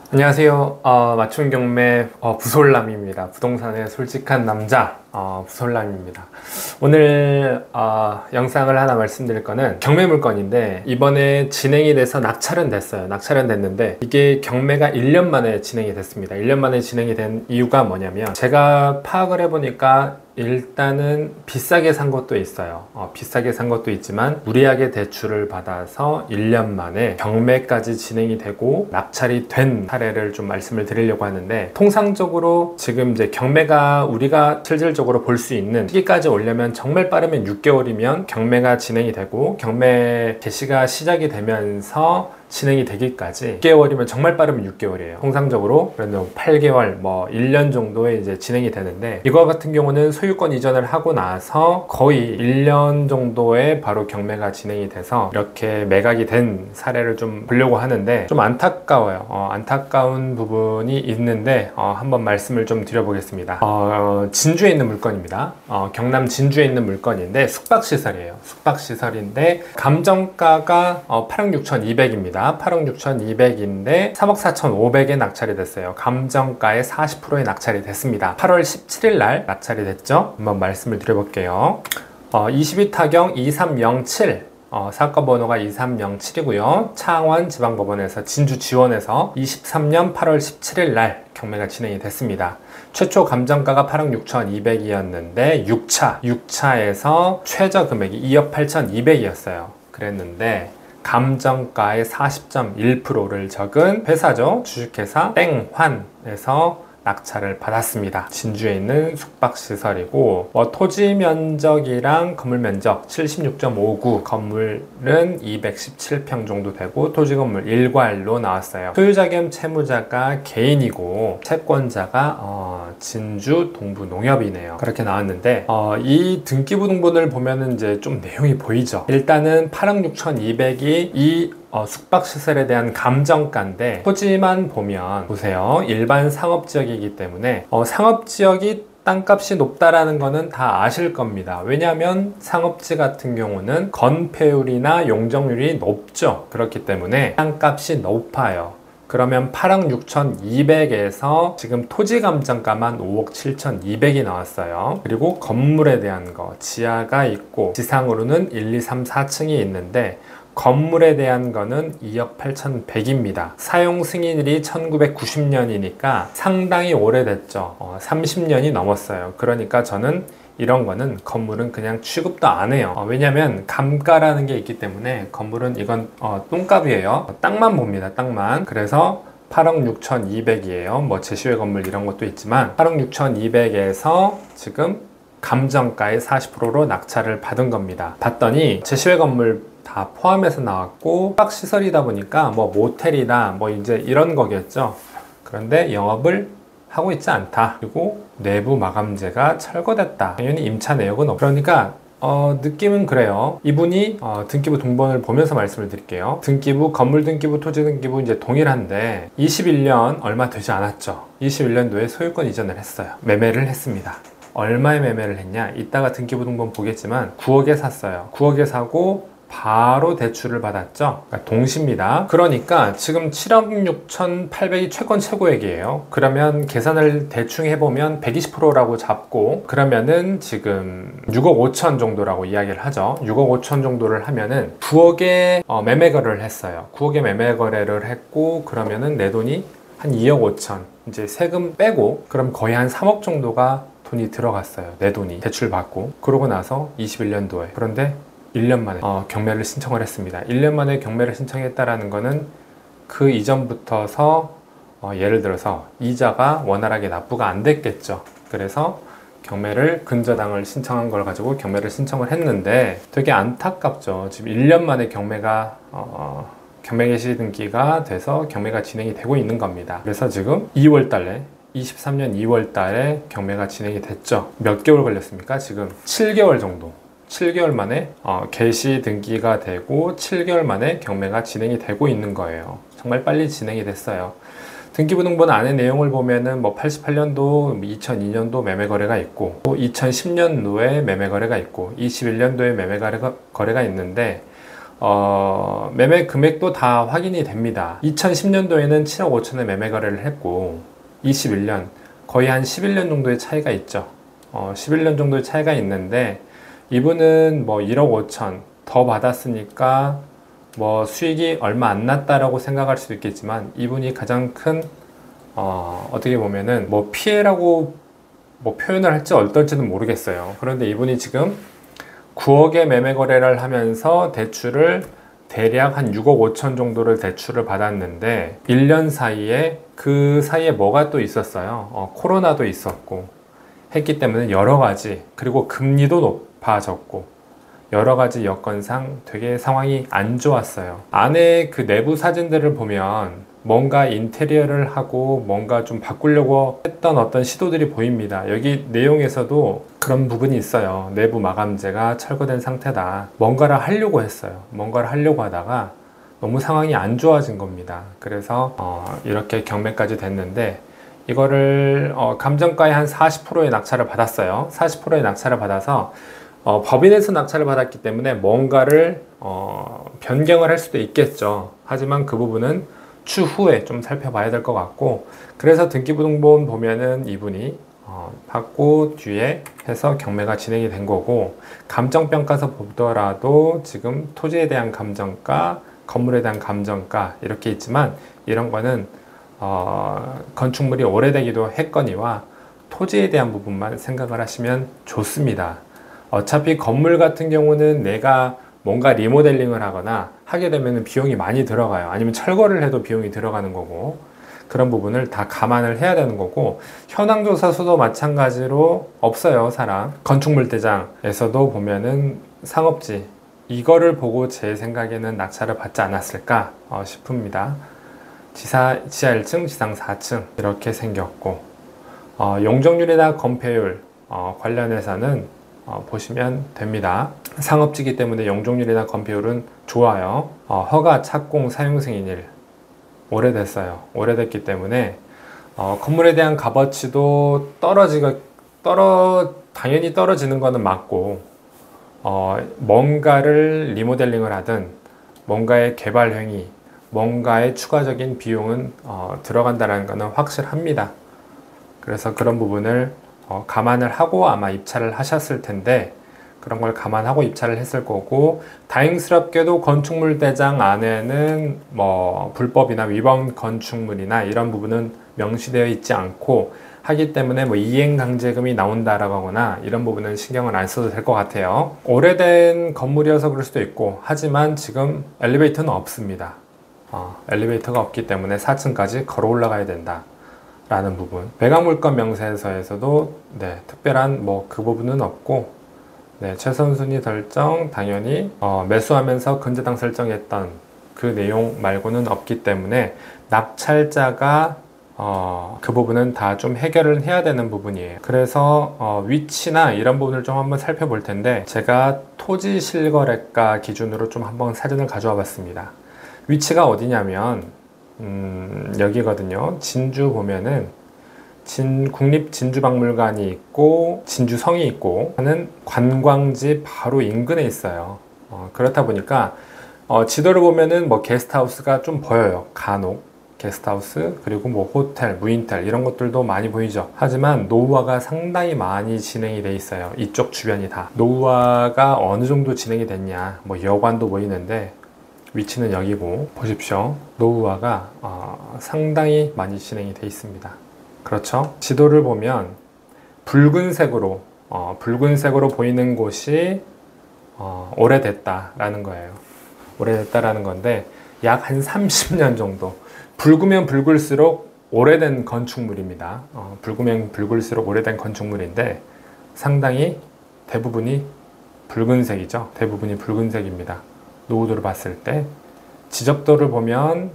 안녕하세요. 맞춤 경매 부솔남입니다. 부동산의 솔직한 남자 부솔남입니다. 오늘 영상을 하나 말씀드릴 거는 경매 물건인데 이번에 진행이 돼서 낙찰은 됐어요. 낙찰은 됐는데 이게 경매가 1년 만에 진행이 됐습니다. 1년 만에 진행이 된 이유가 뭐냐면 제가 파악을 해보니까 일단은 비싸게 산 것도 있어요. 비싸게 산 것도 있지만 무리하게 대출을 받아서 1년 만에 경매까지 진행이 되고 낙찰이 된 사례를 좀 말씀을 드리려고 하는데, 통상적으로 지금 이제 경매가 우리가 실질적으로 볼 수 있는 시기까지 오려면 정말 빠르면 6개월이면 경매가 진행이 되고 경매 개시가 시작이 되면서 진행이 되기까지 6개월이면 정말 빠르면 6개월이에요. 통상적으로 그래도 8개월, 뭐 1년 정도에 이제 진행이 되는데, 이거 같은 경우는 소유권 이전을 하고 나서 거의 1년 정도에 바로 경매가 진행이 돼서 이렇게 매각이 된 사례를 좀 보려고 하는데, 좀 안타까워요. 안타까운 부분이 있는데 한번 말씀을 좀 드려보겠습니다. 진주에 있는 물건입니다. 경남 진주에 있는 물건인데 숙박시설이에요. 숙박시설인데 감정가가 8억 6,200입니다. 8억 6,200인데 3억 4,500에 낙찰이 됐어요. 감정가의 40%에 낙찰이 됐습니다. 8월 17일 날 낙찰이 됐죠. 한번 말씀을 드려볼게요. 22타경 2307, 사건 번호가 2307이고요. 창원지방법원에서 진주지원에서 23년 8월 17일 날 경매가 진행이 됐습니다. 최초 감정가가 8억 6,200이었는데 6차에서 최저 금액이 2억 8,200이었어요. 그랬는데 감정가의 40.1%를 적은 회사죠. 주식회사 땡환에서 낙찰을 받았습니다. 진주에 있는 숙박시설이고 토지 면적이랑 건물 면적 76.59, 건물은 217평 정도 되고 토지 건물 일괄로 나왔어요. 소유자 겸 채무자가 개인이고 채권자가 진주 동부농협이네요. 그렇게 나왔는데 이 등기부 등본을 보면은 이제 좀 내용이 보이죠. 일단은 8억 6,200이 이 숙박시설에 대한 감정가인데, 토지만 보면 보세요. 일반 상업지역이기 때문에 상업지역이 땅값이 높다라는 거는 다 아실 겁니다. 왜냐하면 상업지 같은 경우는 건폐율이나 용적률이 높죠. 그렇기 때문에 땅값이 높아요. 그러면 8억 6,200에서 지금 토지 감정가만 5억 7,200이 나왔어요. 그리고 건물에 대한 거, 지하가 있고 지상으로는 1, 2, 3, 4층이 있는데 건물에 대한 거는 2억 8,100입니다. 사용 승인일이 1990년이니까 상당히 오래됐죠. 30년이 넘었어요. 그러니까 저는 이런 거는 건물은 그냥 취급도 안 해요. 왜냐면 감가라는 게 있기 때문에 건물은 이건 똥값이에요. 땅만 봅니다. 땅만. 그래서 8억 6,200이에요. 뭐 제시외 건물 이런 것도 있지만 8억 6,200에서 지금 감정가의 40%로 낙찰을 받은 겁니다. 봤더니 제시외 건물 다 포함해서 나왔고 숙박시설이다 보니까 뭐 모텔이나 뭐 이제 이런 거겠죠. 그런데 영업을 하고 있지 않다. 그리고 내부 마감재가 철거됐다. 당연히 임차 내역은 없고, 그러니까 느낌은 그래요. 이분이 등기부 등본을 보면서 말씀을 드릴게요. 등기부, 건물 등기부, 토지 등기부 이제 동일한데 21년 얼마 되지 않았죠. 21년도에 소유권 이전을 했어요. 매매를 했습니다. 얼마에 매매를 했냐? 이따가 등기부 등본 보겠지만 9억에 샀어요. 9억에 사고 바로 대출을 받았죠. 그러니까 동시입니다. 그러니까 지금 7억 6,800이 채권 최고액이에요. 그러면 계산을 대충 해보면 120%라고 잡고, 그러면은 지금 6억 5천 정도라고 이야기를 하죠. 6억 5천 정도를 하면은 9억에 매매 거래를 했어요. 9억에 매매 거래를 했고, 그러면은 내 돈이 한 2억 5천, 이제 세금 빼고 그럼 거의 한 3억 정도가 돈이 들어갔어요. 내 돈이 대출 받고. 그러고 나서 21년도에 그런데 1년 만에 경매를 신청을 했습니다. 1년 만에 경매를 신청했다라는 거는 그 이전부터서 예를 들어서 이자가 원활하게 납부가 안 됐겠죠. 그래서 경매를 근저당을 신청한 걸 가지고 경매를 신청을 했는데 되게 안타깝죠. 지금 1년 만에 경매가 경매 개시 등기가 돼서 경매가 진행이 되고 있는 겁니다. 그래서 지금 2월 달에 23년 2월 달에 경매가 진행이 됐죠. 몇 개월 걸렸습니까? 지금 7개월 정도. 7개월 만에 개시 등기가 되고 7개월 만에 경매가 진행이 되고 있는 거예요. 정말 빨리 진행이 됐어요. 등기부 등본 안의 내용을 보면은 뭐 88년도, 2002년도 매매 거래가 있고, 또 2010년도에 매매 거래가 있고, 21년도에 매매 거래가 있는데 매매 금액도 다 확인이 됩니다. 2010년도에는 7억 5천에 매매 거래를 했고 21년 거의 한 11년 정도의 차이가 있죠. 11년 정도의 차이가 있는데 이분은 뭐 1억 5천 더 받았으니까 뭐 수익이 얼마 안 났다라고 생각할 수도 있겠지만 이분이 가장 큰 어떻게 보면은 뭐 피해라고 뭐 표현을 할지 어떨지는 모르겠어요. 그런데 이분이 지금 9억의 매매 거래를 하면서 대출을 대략 한 6억 5천 정도를 대출을 받았는데 1년 사이에 그 사이에 뭐가 또 있었어요. 코로나도 있었고 했기 때문에 여러 가지, 그리고 금리도 높아졌고 여러 가지 여건상 되게 상황이 안 좋았어요. 안에 그 내부 사진들을 보면 뭔가 인테리어를 하고 뭔가 좀 바꾸려고 했던 어떤 시도들이 보입니다. 여기 내용에서도 그런 부분이 있어요. 내부 마감재가 철거된 상태다. 뭔가를 하려고 했어요. 뭔가를 하려고 하다가 너무 상황이 안 좋아진 겁니다. 그래서 이렇게 경매까지 됐는데 이거를 감정가의 한 40%의 낙찰을 받았어요. 40%의 낙찰을 받아서 법인에서 낙찰을 받았기 때문에 뭔가를 변경을 할 수도 있겠죠. 하지만 그 부분은 추후에 좀 살펴봐야 될 것 같고, 그래서 등기부등본 보면은 이분이 받고 뒤에 해서 경매가 진행이 된 거고, 감정평가서 보더라도 지금 토지에 대한 감정가, 건물에 대한 감정가 이렇게 있지만 이런 거는 건축물이 오래되기도 했거니와 토지에 대한 부분만 생각을 하시면 좋습니다. 어차피 건물 같은 경우는 내가 뭔가 리모델링을 하거나 하게 되면 비용이 많이 들어가요. 아니면 철거를 해도 비용이 들어가는 거고, 그런 부분을 다 감안을 해야 되는 거고, 현황조사서도 마찬가지로 없어요. 사람 건축물대장에서도 보면은 상업지 이거를 보고 제 생각에는 낙찰을 받지 않았을까 싶습니다. 지하 1층, 지상 4층 이렇게 생겼고, 용적률이나 건폐율 관련해서는 보시면 됩니다. 상업지기 때문에 용적률이나 건폐율은 좋아요. 허가, 착공, 사용 승인일 오래됐어요. 오래됐기 때문에 건물에 대한 값어치도 당연히 떨어지는 거는 맞고, 뭔가를 리모델링을 하든 뭔가의 개발 행위, 뭔가의 추가적인 비용은 들어간다는 것은 확실합니다. 그래서 그런 부분을 감안을 하고 아마 입찰을 하셨을 텐데, 그런 걸 감안하고 입찰을 했을 거고, 다행스럽게도 건축물 대장 안에는 뭐 불법이나 위반 건축물이나 이런 부분은 명시되어 있지 않고 하기 때문에 뭐 이행강제금이 나온다라고 하거나 이런 부분은 신경을 안 써도 될 것 같아요. 오래된 건물이어서 그럴 수도 있고, 하지만 지금 엘리베이터는 없습니다. 엘리베이터가 없기 때문에 4층까지 걸어 올라가야 된다 라는 부분. 매각물건 명세서에서도 특별한 뭐 그 부분은 없고, 최선순위 설정 당연히 매수하면서 근저당 설정했던 그 내용 말고는 없기 때문에 낙찰자가 그 부분은 다 좀 해결을 해야 되는 부분이에요. 그래서 위치나 이런 부분을 좀 한번 살펴볼 텐데, 제가 토지 실거래가 기준으로 좀 한번 사진을 가져와 봤습니다. 위치가 어디냐면 여기거든요. 진주 보면은 국립진주박물관이 있고 진주성이 있고 하는 관광지 바로 인근에 있어요. 그렇다 보니까 지도를 보면은 뭐 게스트하우스가 좀 보여요. 간혹 게스트하우스, 그리고 뭐 호텔, 무인텔 이런 것들도 많이 보이죠. 하지만 노후화가 상당히 많이 진행이 돼 있어요. 이쪽 주변이 다. 노후화가 어느 정도 진행이 됐냐, 뭐 여관도 보이는데 위치는 여기고, 보십시오. 노후화가 상당히 많이 진행이 돼 있습니다. 그렇죠? 지도를 보면 붉은색으로 보이는 곳이 오래됐다라는 거예요. 오래됐다라는 건데 약 한 30년 정도. 붉으면 붉을수록 오래된 건축물입니다. 붉으면 붉을수록 오래된 건축물인데 상당히 대부분이 붉은색이죠. 대부분이 붉은색입니다. 노후도를 봤을 때. 지적도를 보면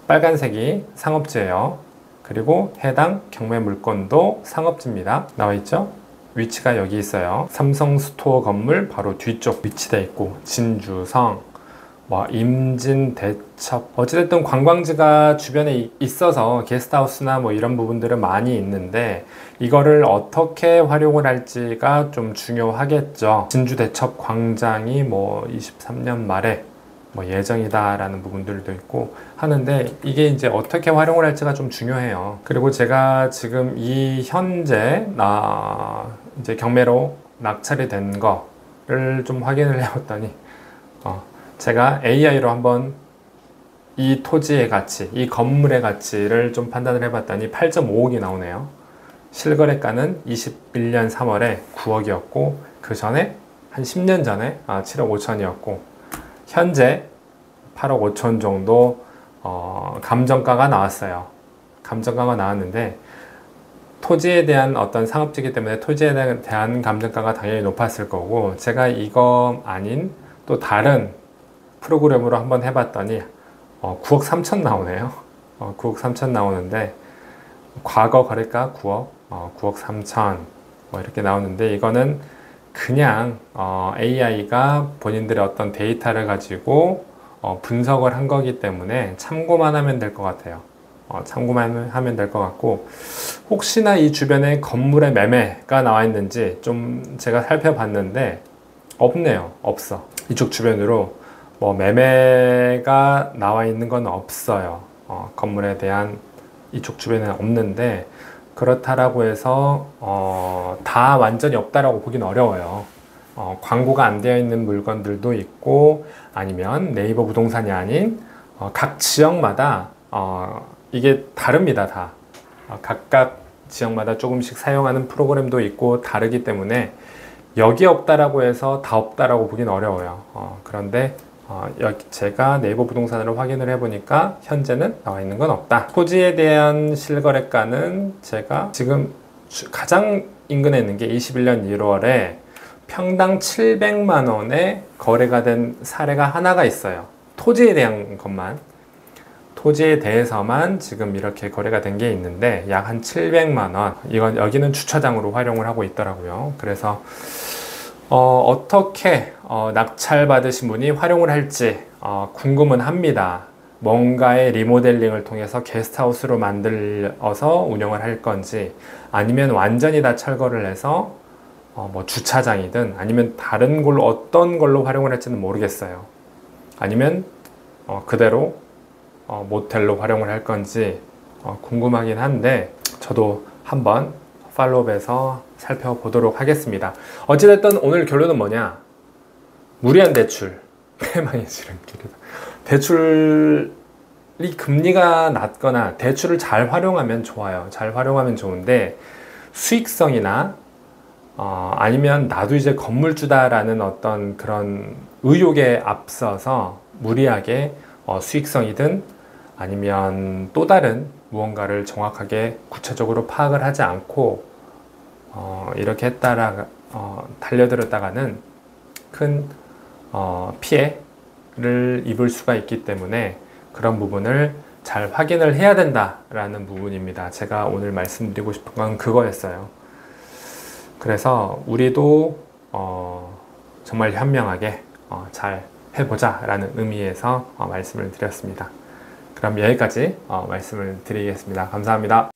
빨간색이 상업지예요. 그리고 해당 경매 물건도 상업지입니다. 나와 있죠? 위치가 여기 있어요. 삼성 스토어 건물 바로 뒤쪽 위치되어 있고, 진주성, 뭐 임진, 대첩, 어찌됐든 관광지가 주변에 있어서 게스트하우스나 뭐 이런 부분들은 많이 있는데 이거를 어떻게 활용을 할지가 좀 중요하겠죠. 진주 대첩 광장이 뭐 23년 말에 뭐 예정이다라는 부분들도 있고 하는데 이게 이제 어떻게 활용을 할지가 좀 중요해요. 그리고 제가 지금 이 현재 이제 경매로 낙찰이 된 거를 좀 확인을 해봤더니 제가 AI로 한번 이 토지의 가치, 이 건물의 가치를 좀 판단을 해봤더니 8.5억이 나오네요. 실거래가는 21년 3월에 9억이었고 그 전에 한 10년 전에 7억 5천이었고 현재 8억 5천 정도 감정가가 나왔어요. 감정가가 나왔는데 토지에 대한 어떤 상업지기 때문에 토지에 대한 감정가가 당연히 높았을 거고 제가 이거 아닌 또 다른 프로그램으로 한번 해봤더니 9억 3천 나오네요. 9억 3천 나오는데 과거 거래가 9억, 9억 3천 뭐 이렇게 나오는데 이거는 그냥 AI가 본인들의 어떤 데이터를 가지고 분석을 한 거기 때문에 참고만 하면 될 것 같아요. 참고만 하면 될 것 같고 혹시나 이 주변에 건물의 매매가 나와 있는지 좀 제가 살펴봤는데 없네요. 없어. 이쪽 주변으로 뭐 매매가 나와 있는 건 없어요. 건물에 대한 이쪽 주변에는 없는데 그렇다라고 해서 다 완전히 없다라고 보기는 어려워요. 광고가 안 되어 있는 물건들도 있고 아니면 네이버 부동산이 아닌 각 지역마다 이게 다릅니다. 다 각각 지역마다 조금씩 사용하는 프로그램도 있고 다르기 때문에 여기 없다라고 해서 다 없다라고 보기는 어려워요. 그런데 제가 네이버 부동산으로 확인을 해보니까 현재는 나와 있는 건 없다. 토지에 대한 실거래가는 제가 지금 가장 인근에 있는 게 21년 1월에 평당 700만 원에 거래가 된 사례가 하나가 있어요. 토지에 대한 것만. 토지에 대해서만 지금 이렇게 거래가 된 게 있는데 약 한 700만 원. 이건 여기는 주차장으로 활용을 하고 있더라고요. 그래서 어떻게 낙찰 받으신 분이 활용을 할지 궁금은 합니다. 뭔가의 리모델링을 통해서 게스트하우스로 만들어서 운영을 할 건지 아니면 완전히 다 철거를 해서 뭐 주차장이든 아니면 다른 걸로 어떤 걸로 활용을 할지는 모르겠어요. 아니면 그대로 모텔로 활용을 할 건지 궁금하긴 한데 저도 한번 팔로우업에서 살펴보도록 하겠습니다. 어찌됐든 오늘 결론은 뭐냐? 무리한 대출, 패망의 지름길이다. 대출이 금리가 낮거나 대출을 잘 활용하면 좋아요. 잘 활용하면 좋은데 수익성이나 아니면 나도 이제 건물주다라는 어떤 그런 의욕에 앞서서 무리하게 수익성이든 아니면 또 다른 무언가를 정확하게 구체적으로 파악을 하지 않고 이렇게 달려들었다가는 큰 피해를 입을 수가 있기 때문에 그런 부분을 잘 확인을 해야 된다라는 부분입니다. 제가 오늘 말씀드리고 싶은 건 그거였어요. 그래서 우리도 정말 현명하게 잘 해보자 라는 의미에서 말씀을 드렸습니다. 그럼 여기까지 말씀을 드리겠습니다. 감사합니다.